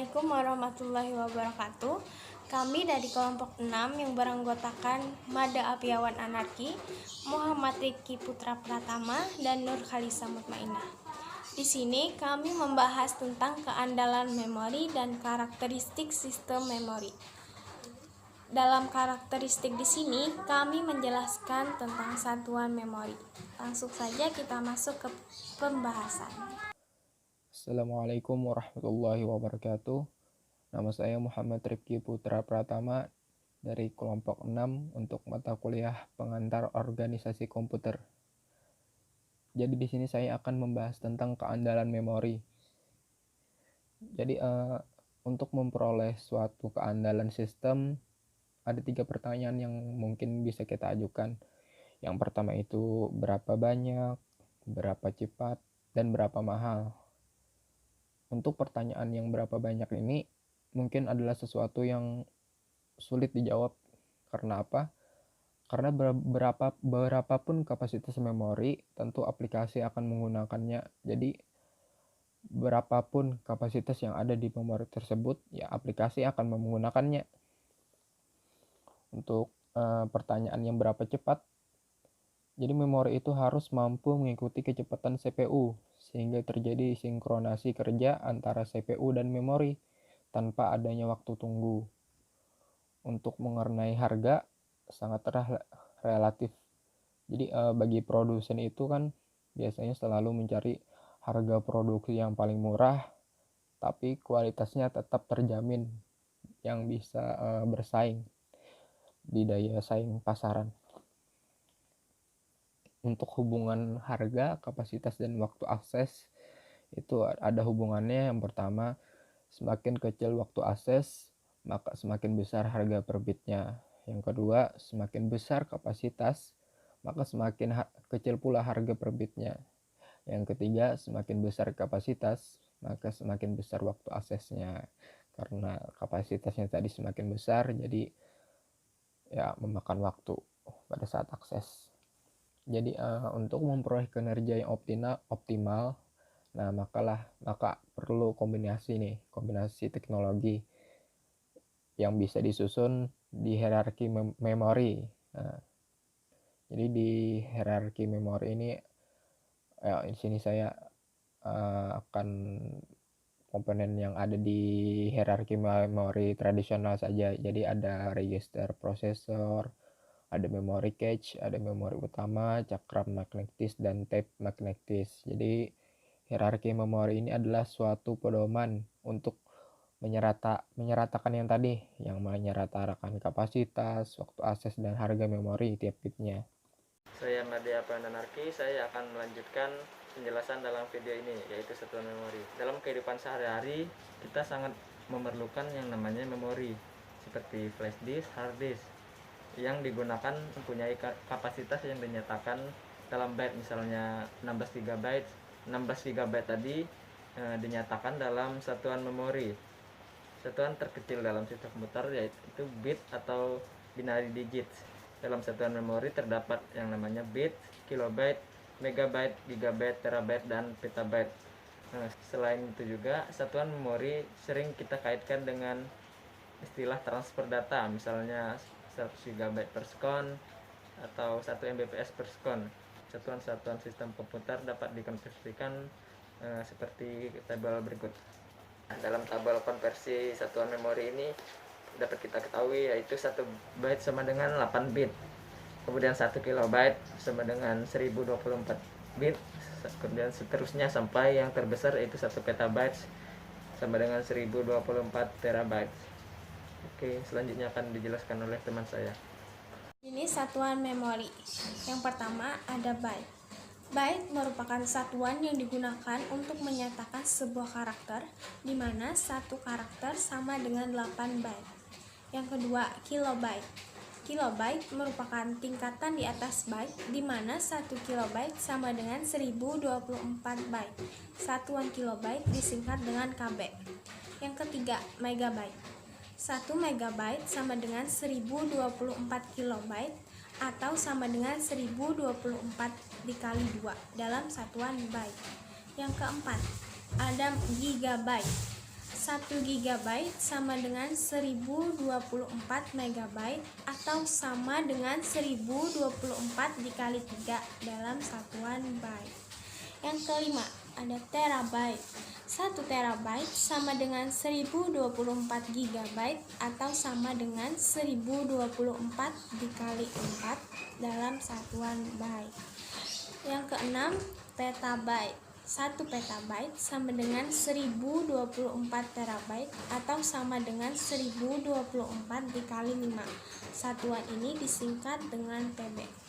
Assalamualaikum warahmatullahi wabarakatuh. Kami dari kelompok 6 yang beranggotakan Mada Apiawan Anarki, Muhammad Rifki Putra Pratama, dan Nur Khalisa Mutmainah. Di sini kami membahas tentang keandalan memori dan karakteristik sistem memori. Dalam karakteristik di sini kami menjelaskan tentang satuan memori. Langsung saja kita masuk ke pembahasan. Assalamualaikum warahmatullahi wabarakatuh. Nama saya Muhammad Rifki Putra Pratama dari kelompok 6 untuk mata kuliah pengantar organisasi komputer. Jadi di sini saya akan membahas tentang keandalan memori. Jadi untuk memperoleh suatu keandalan sistem ada 3 pertanyaan yang mungkin bisa kita ajukan. Yang pertama itu berapa banyak, berapa cepat, dan berapa mahal. Untuk pertanyaan yang berapa banyak ini mungkin adalah sesuatu yang sulit dijawab. Karena apa? Karena berapapun kapasitas memori, tentu aplikasi akan menggunakannya. Jadi berapapun kapasitas yang ada di memori tersebut, ya aplikasi akan menggunakannya. Untuk pertanyaan yang berapa cepat, jadi memori itu harus mampu mengikuti kecepatan CPU, sehingga terjadi sinkronasi kerja antara CPU dan memori tanpa adanya waktu tunggu. Untuk mengenai harga sangat relatif. Jadi bagi produsen itu kan biasanya selalu mencari harga produksi yang paling murah, tapi kualitasnya tetap terjamin yang bisa bersaing di daya saing pasaran. Untuk hubungan harga, kapasitas, dan waktu akses itu ada hubungannya. Yang pertama, semakin kecil waktu akses, maka semakin besar harga per bitnya. Yang kedua, semakin besar kapasitas, maka semakin kecil pula harga per bitnya. Yang ketiga, semakin besar kapasitas, maka semakin besar waktu aksesnya. Karena kapasitasnya tadi semakin besar, jadi ya memakan waktu pada saat akses. Jadi untuk memperoleh kinerja yang optimal, nah maka perlu kombinasi teknologi yang bisa disusun di hierarki memori. Nah, jadi di hierarki memori ini, di sini saya akan komponen yang ada di hierarki memori tradisional saja. Jadi ada register prosesor, ada memori cache, ada memori utama, cakram magnetis, dan tape magnetis. Jadi hierarki memori ini adalah suatu pedoman untuk menyeratakan yang tadi, yang menyeratakan kapasitas, waktu akses, dan harga memori tiap bitnya. Saya Mada Apiawan Anarki, saya akan melanjutkan penjelasan dalam video ini, yaitu satuan memori. Dalam kehidupan sehari-hari, kita sangat memerlukan yang namanya memori, seperti flash disk, hard disk, yang digunakan mempunyai kapasitas yang dinyatakan dalam byte, misalnya 16 GB. 16 GB tadi dinyatakan dalam satuan memori. Satuan terkecil dalam sistem komputer yaitu bit atau binary digits. Dalam satuan memori terdapat yang namanya bit, kilobyte, megabyte, gigabyte, terabyte, dan petabyte. Nah, selain itu juga satuan memori sering kita kaitkan dengan istilah transfer data, misalnya 100 GB per second atau 1 Mbps per second. Satuan-satuan sistem komputer dapat dikonversikan seperti tabel berikut. Dalam tabel konversi satuan memori ini dapat kita ketahui yaitu 1 byte sama dengan 8 bit. Kemudian 1 kilobyte sama dengan 1024 bit. Kemudian seterusnya sampai yang terbesar yaitu 1 petabyte sama dengan 1024 terabyte. Oke, selanjutnya akan dijelaskan oleh teman saya. Ini satuan memori. Yang pertama ada byte. Byte merupakan satuan yang digunakan untuk menyatakan sebuah karakter, di mana satu karakter sama dengan 8 byte. Yang kedua, kilobyte. Kilobyte merupakan tingkatan di atas byte, di mana 1 kilobyte sama dengan 1024 byte. Satuan kilobyte disingkat dengan KB. Yang ketiga, megabyte. 1 megabyte sama dengan 1024 kilobyte atau sama dengan 1024 dikali 2 dalam satuan byte. Yang keempat, ada gigabyte. 1 GB sama dengan 1024 MB atau sama dengan 1024 dikali 3 dalam satuan byte. Yang kelima, ada terabyte. 1 terabyte sama dengan 1024 GB atau sama dengan 1024 dikali 4 dalam satuan byte. Yang keenam, petabyte. 1 petabyte sama dengan 1024 terabyte atau sama dengan 1024 dikali 5. Satuan ini disingkat dengan PB.